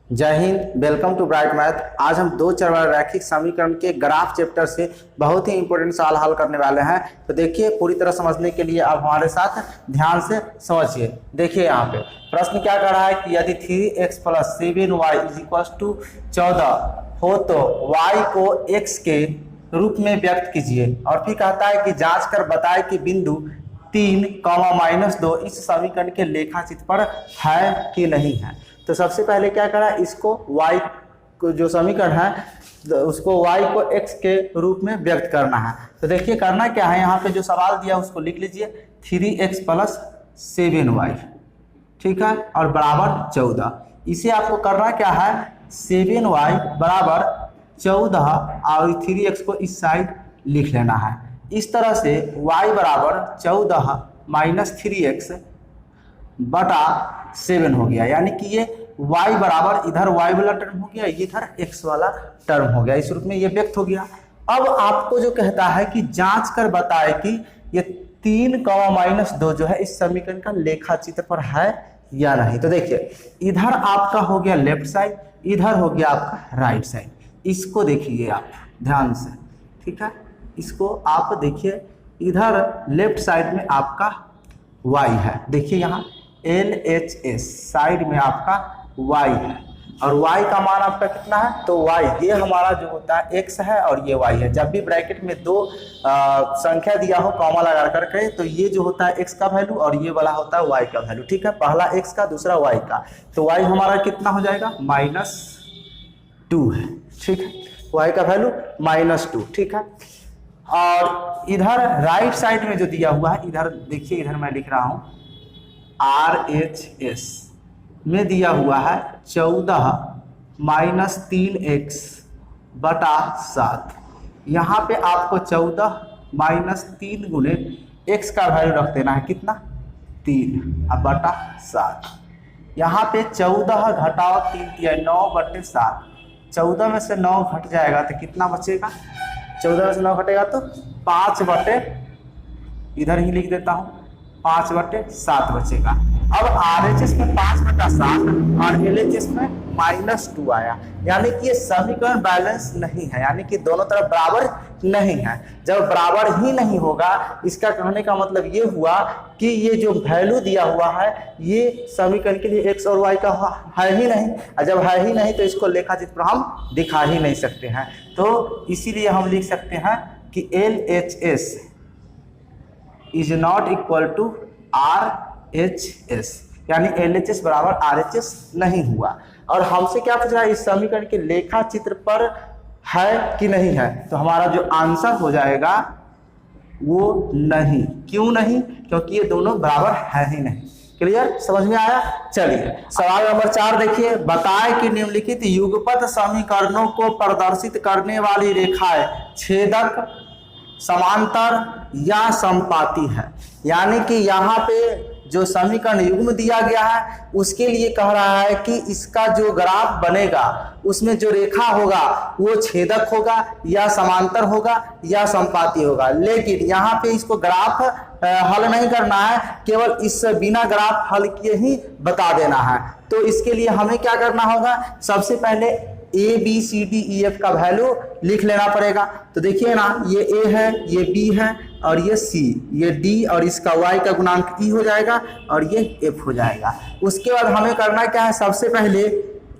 जय हिंद। Welcome to bright math. आज हम दो चर वाले रैखिक समीकरण के ग्राफ चैप्टर से बहुत ही इंपॉर्टेंट सवाल हल करने वाले हैं। तो देखिए, पूरी तरह समझने के लिए आप हमारे साथ ध्यान से समझिए। देखिए यहाँ पे प्रश्न क्या कर रहा है कि यदि 3x + 7y = 14 हो तो y को x के रूप में व्यक्त कीजिए। और फिर कहता है कि जांच कर बताए कि बिंदु 3, -2 इस समीकरण के लेखाचित्र पर है कि नहीं है। तो सबसे पहले क्या करा, इसको y को जो समीकरण है उसको y को x के रूप में व्यक्त करना है। तो देखिए करना क्या है, यहाँ पे जो सवाल दिया उसको लिख लीजिए 3x + 7y, ठीक है, और बराबर 14। इसे आपको करना क्या है, 7y बराबर 14 और 3x को इस साइड लिख लेना है। इस तरह से y बराबर 14 - 3x बटा 7 हो गया, यानी कि ये y बराबर इधर y वाला टर्म हो गया, इधर x वाला टर्म हो गया। इस रूप में ये व्यक्त हो गया। अब आपको जो कहता है कि जांच कर बताए कि ये 3, -2 जो है इस समीकरण का लेखाचित्र पर है या नहीं। तो देखिए इधर आपका हो गया लेफ्ट साइड, इधर हो गया आपका राइट साइड। इसको देखिए आप ध्यान से, ठीक है। इसको आप देखिए, इधर लेफ्ट साइड में आपका y है, देखिए यहाँ LHS साइड में आपका y है, और y का मान आपका कितना है, तो y ये हमारा जो होता है x है और ये y है। जब भी ब्रैकेट में दो संख्या दिया हो कॉमा लगा करके, तो ये जो होता है x का वैल्यू और ये वाला होता है y का वैल्यू, ठीक है। पहला x का, दूसरा y का। तो y हमारा कितना हो जाएगा, -2 है, ठीक है। y का वैल्यू -2, ठीक है। और इधर राइट साइड में जो दिया हुआ है, इधर देखिए, इधर मैं लिख रहा हूं RHS में दिया हुआ है 14 - 3x बटा 7। यहाँ पे आपको 14 - 3 गुने x का वैल्यू रख देना है, कितना, 3 अब बटा 7। यहाँ पे 14 घटाओ 3 9/7, 14 में से 9 घट जाएगा तो कितना बचेगा, 14 में से 9 घटेगा तो 5/, इधर ही लिख देता हूँ 5/7 बचेगा। अब RHS में 5/7 और LHS में -2 आया, यानी कि ये समीकरण बैलेंस नहीं है, यानी कि दोनों तरफ बराबर नहीं है। जब बराबर ही नहीं होगा, इसका कहने का मतलब ये हुआ कि ये जो वैल्यू दिया हुआ है ये समीकरण के लिए x और y का है ही नहीं, और जब है ही नहीं तो इसको लेखाचित्र पर हम दिखा ही नहीं सकते हैं। तो इसीलिए हम लिख सकते हैं कि LHS is not equal to RHS, यानी LHS बराबर RHS नहीं हुआ। और हमसे क्या पूछ रहा है, इस समीकरण के लेखा चित्र पर है कि नहीं है। तो हमारा जो आंसर हो जाएगा वो नहीं। क्यों नहीं, क्योंकि ये दोनों बराबर है ही नहीं। क्लियर, समझ में आया। चलिए सवाल नंबर 4 देखिए, बताए कि निम्नलिखित युगपत समीकरणों को प्रदर्शित करने वाली रेखाएं छेदक, समांतर या संपाती है। यानी कि यहाँ पे जो समीकरण युग्म दिया गया है उसके लिए कह रहा है कि इसका जो ग्राफ बनेगा उसमें जो रेखा होगा वो छेदक होगा या समांतर होगा या संपाती होगा। लेकिन यहाँ पे इसको ग्राफ हल नहीं करना है, केवल इस बिना ग्राफ हल किए ही बता देना है। तो इसके लिए हमें क्या करना होगा, सबसे पहले ABCDEF का वैल्यू लिख लेना पड़ेगा। तो देखिए ना, ये A है, ये B है और ये C, ये D और इसका Y का गुणांक E हो जाएगा और ये F हो जाएगा। उसके बाद हमें करना क्या है, सबसे पहले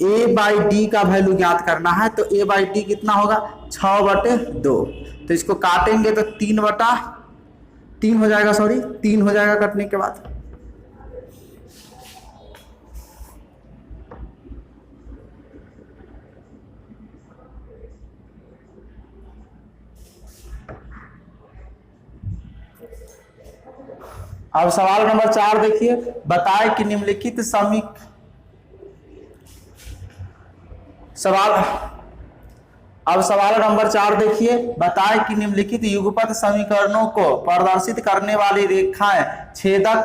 A/D का वैल्यू ज्ञात करना है। तो A/D कितना होगा, 6/2। तो इसको काटेंगे तो 3/3 हो जाएगा, 3 हो जाएगा कटने के बाद। अब सवाल नंबर 4 देखिए, बताए कि निम्नलिखित सवाल नंबर 4 देखिए, बताए कि निम्नलिखित युगपत समीकरणों को प्रदर्शित करने वाली रेखाएं छेदक,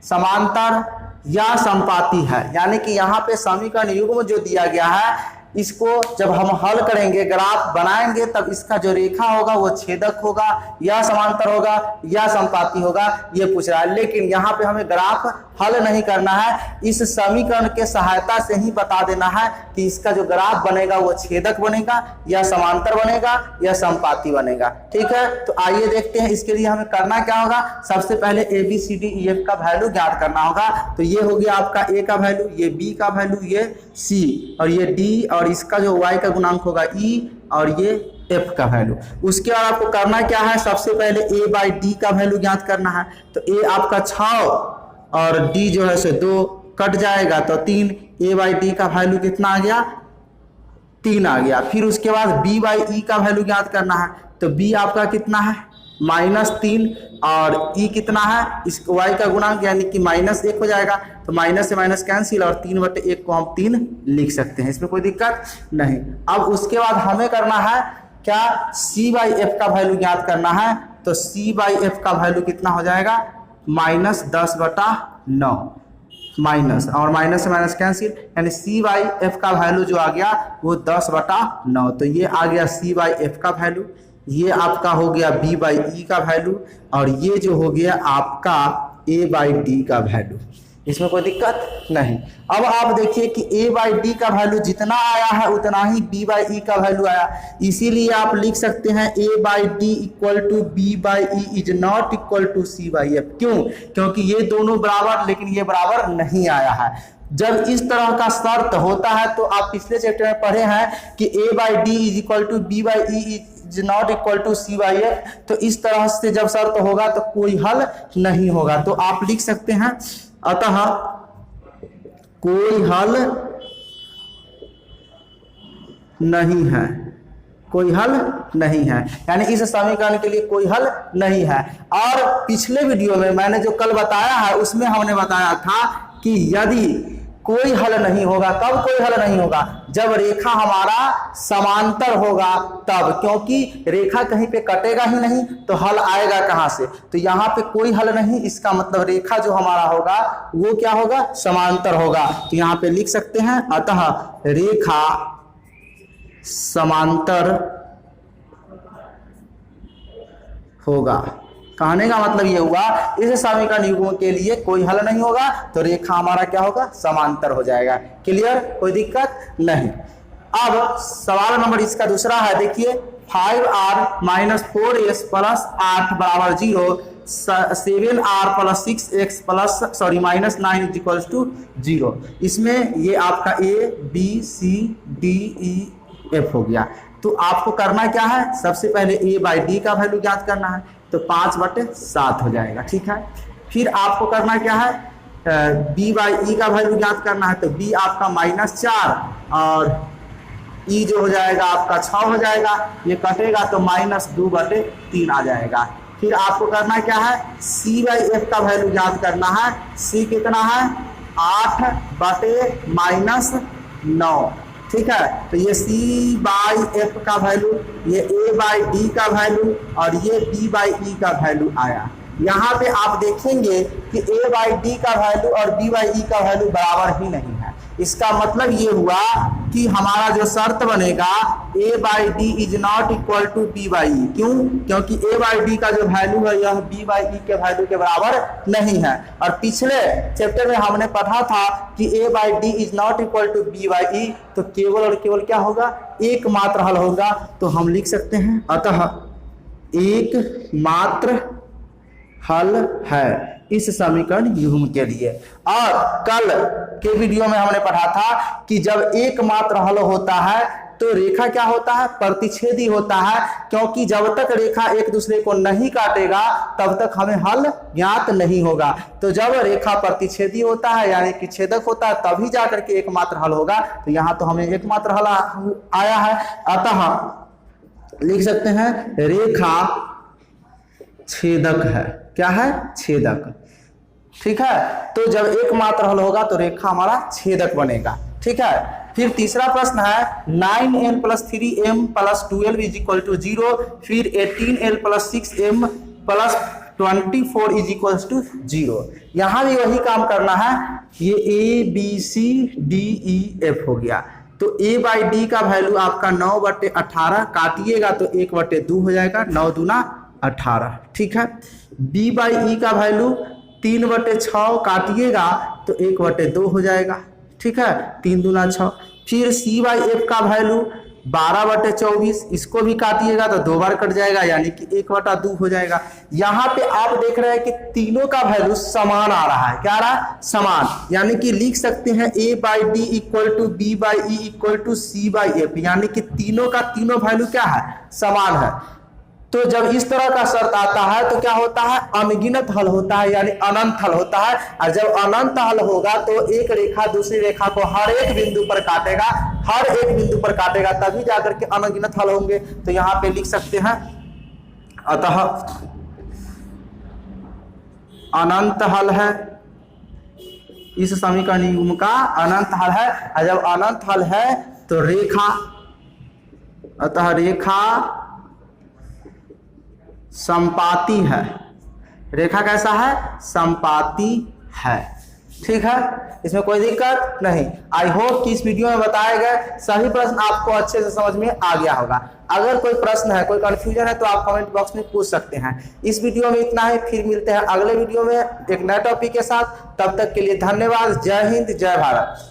समांतर या संपाती है। यानी कि यहाँ पे समीकरण युग्म जो दिया गया है इसको जब हम हल करेंगे, ग्राफ बनाएंगे, तब इसका जो रेखा होगा वो छेदक होगा या समांतर होगा या समपाती होगा, ये पूछ रहा है। लेकिन यहाँ पे हमें ग्राफ हल नहीं करना है, इस समीकरण के सहायता से ही बता देना है कि इसका जो ग्राफ बनेगा वो छेदक बनेगा या समांतर बनेगा या समपाती बनेगा। ठीक है, तो आइए देखते हैं। इसके लिए हमें करना क्या होगा, सबसे पहले ABCDEF का वैल्यू ज्ञात करना होगा। तो ये हो गया आपका A का वैल्यू, ये B का वैल्यू, ये C और ये D, और इसका जो Y का गुणांक होगा E, और ये F का वैल्यू। उसके बाद आपको करना क्या है, सबसे पहले A/D का वैल्यू ज्ञात करना है। तो A आपका 6 और D जो है से 2 कट जाएगा तो 3, A/D का वैल्यू कितना आ गया, 3 आ गया। फिर उसके बाद B/E का वैल्यू ज्ञात करना है। तो B आपका कितना है, -3, और E कितना है, इस Y का गुणांक यानी कि -1 हो जाएगा। तो माइनस से माइनस कैंसिल, और 3/1 को हम 3 लिख सकते हैं, इसमें कोई दिक्कत नहीं। अब उसके बाद हमें करना है क्या, C/F का वैल्यू ज्ञात करना है। तो C/F का वैल्यू कितना हो जाएगा, -10/9, माइनस और माइनस से माइनस कैंसिल, यानी C/F का वैल्यू जो आ गया वो 10/9। तो ये आ गया C/F का वैल्यू, ये आपका हो गया B/E का वैल्यू, और ये जो हो गया आपका A/D का वैल्यू। इसमें कोई दिक्कत नहीं। अब आप देखिए कि A/D का वैल्यू जितना आया है उतना ही B/E का वैल्यू आया, इसीलिए आप लिख सकते हैं A/D = B/E is not equal to C/F। क्यों, क्योंकि ये दोनों बराबर, लेकिन ये बराबर नहीं आया है। जब इस तरह का शर्त होता है तो आप पिछले चैप्टर में पढ़े हैं कि A/D = B/E is not equal to C/F। तो इस तरह से जब शर्त होगा तो कोई हल नहीं होगा। तो आप लिख सकते हैं अतः कोई हल नहीं है, कोई हल नहीं है, यानी इस समीकरण के लिए कोई हल नहीं है। और पिछले वीडियो में मैंने जो कल बताया है उसमें हमने बताया था कि यदि कोई हल नहीं होगा, कब कोई हल नहीं होगा, जब रेखा हमारा समांतर होगा तब, क्योंकि रेखा कहीं पे कटेगा ही नहीं तो हल आएगा कहां से। तो यहाँ पे कोई हल नहीं, इसका मतलब रेखा जो हमारा होगा वो क्या होगा, समांतर होगा। तो यहाँ पे लिख सकते हैं अतः रेखा समांतर होगा। कहने का मतलब ये हुआ इस समीकरण युग्म के लिए कोई हल नहीं होगा, तो रेखा हमारा क्या होगा, समांतर हो जाएगा। क्लियर, कोई दिक्कत नहीं। अब सवाल नंबर इसका दूसरा है, देखिए 5r - 4s + 8 = 0, 7r + 6x -9 = 0। इसमें ये आपका A B C D E F हो गया। तो आपको करना क्या है, सबसे पहले A/D का वैल्यू ज्ञात करना है। तो 5/7 हो जाएगा। ठीक है, फिर आपको करना क्या है, B/E का वैल्यू ज्ञात करना है। तो B आपका -4 और E जो हो जाएगा आपका 6 हो जाएगा, ये कटेगा तो -2/3 आ जाएगा। फिर आपको करना क्या है, C/F का वैल्यू ज्ञात करना है। C कितना है, 8/-9। ठीक है, तो ये C/F का वैल्यू, ये A/D का वैल्यू और ये B/E का वैल्यू आया। यहाँ पे आप देखेंगे कि A/D का वैल्यू और B/E का वैल्यू बराबर ही नहीं है। इसका मतलब ये हुआ कि हमारा जो शर्त बनेगा A/D is not equal to B/E। क्यों, क्योंकि A/D का जो वैल्यू है यह B/E के वैल्यू के बराबर नहीं है। और पिछले चैप्टर में हमने पढ़ा था कि A/D is not equal to B/E, तो केवल और केवल क्या होगा, एकमात्र हल होगा। तो हम लिख सकते हैं अतः एकमात्र हल है इस समीकरण युग्म के लिए। और कल के वीडियो में हमने पढ़ा था कि जब एकमात्र हल होता है तो रेखा क्या होता है, प्रतिच्छेदी होता है, क्योंकि जब तक रेखा एक दूसरे को नहीं काटेगा तब तक हमें हल ज्ञात नहीं होगा। तो जब रेखा प्रतिच्छेदी होता है यानी कि छेदक होता है तभी जाकर के एकमात्र हल होगा। तो यहाँ तो हमें एकमात्र हल आया है, अतः लिख सकते हैं रेखा छेदक है। क्या है, छेदक। ठीक है, तो जब एकमात्र हल होगा तो रेखा हमारा छेदक बनेगा। ठीक है, फिर तीसरा प्रश्न है 9n + 3m + 12 = 0, फिर 18l + 6m + 24 = 0। यहाँ भी वही काम करना है। ये A B C D E F हो गया। तो ए बाई डी का वैल्यू आपका 9/18 काटिएगा तो 1/2 हो जाएगा, 9 दूना 18। ठीक है। बी बाई ई का वैल्यू 3/6 काटिएगा तो 1/2 हो जाएगा। ठीक है, 3 दूना 6। फिर सी बाई एफ का वैल्यू 12/24, इसको भी काटिएगा तो 2 बार कट जाएगा, यानी कि 1/2 हो जाएगा। यहाँ पे आप देख रहे हैं कि तीनों का वैल्यू समान आ रहा है। क्या आ रहा है? समान। यानी कि लिख सकते हैं A by D equal to B by E equal to C by F, यानी कि तीनों का तीनों वैल्यू क्या है? समान है। तो जब इस तरह का शर्त आता है तो क्या होता है? अनगिनत हल होता है, यानी अनंत हल होता है। और जब अनंत हल होगा तो एक रेखा दूसरी रेखा को हर एक बिंदु पर काटेगा, हर एक बिंदु पर काटेगा, तभी जाकर के अनगिनत हल होंगे। तो यहाँ पे लिख सकते हैं अतः अनंत हल है, इस समीकरण युग्म का अनंत हल है। और जब अनंत हल है तो रेखा, अतः रेखा समपाती है। रेखा कैसा है? समपाती है। ठीक है, इसमें कोई दिक्कत नहीं। आई होप कि इस वीडियो में बताए गए सभी प्रश्न आपको अच्छे से समझ में आ गया होगा। अगर कोई प्रश्न है, कोई कंफ्यूजन है तो आप कमेंट बॉक्स में पूछ सकते हैं। इस वीडियो में इतना ही, फिर मिलते हैं अगले वीडियो में एक नए टॉपिक के साथ। तब तक के लिए धन्यवाद। जय हिंद, जय भारत।